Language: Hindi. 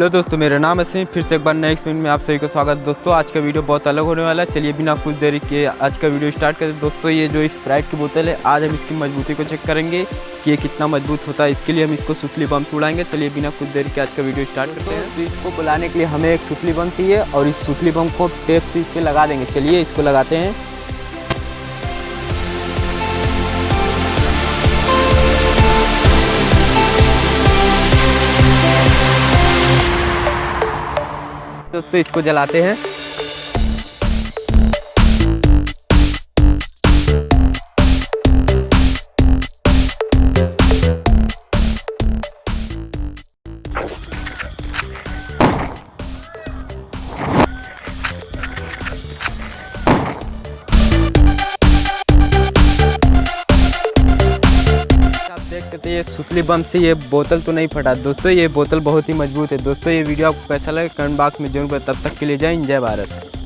हेलो दोस्तों, मेरा नाम है सिंह। फिर से एक बार नए एक्सपेरिमेंट में आप सभी का स्वागत है। दोस्तों आज का वीडियो बहुत अलग होने वाला है। चलिए बिना कुछ देरी के आज का वीडियो स्टार्ट करते हैं। दोस्तों ये जो स्प्राइट की बोतल है, आज हम इसकी मजबूती को चेक करेंगे कि ये कितना मजबूत होता है। इसके लिए हम इसको सुतली बम से उड़ाएंगे। चलिए बिना कुछ देरी के आज का वीडियो स्टार्ट करते हैं। तो इसको बुलाने के लिए हमें एक सुतली बम चाहिए और इस सुतली बम को टेप से इस पर लगा देंगे। चलिए इसको लगाते हैं। दोस्तों इसको जलाते हैं। आप देख सकते हैं ये सुतली बम से ये बोतल तो नहीं फटा। दोस्तों ये बोतल बहुत ही मजबूत है। दोस्तों ये वीडियो आपको कैसा लगे कमेंट बॉक्स में जरूर बताएं। तब तक के लिए जय हिंद, जय भारत।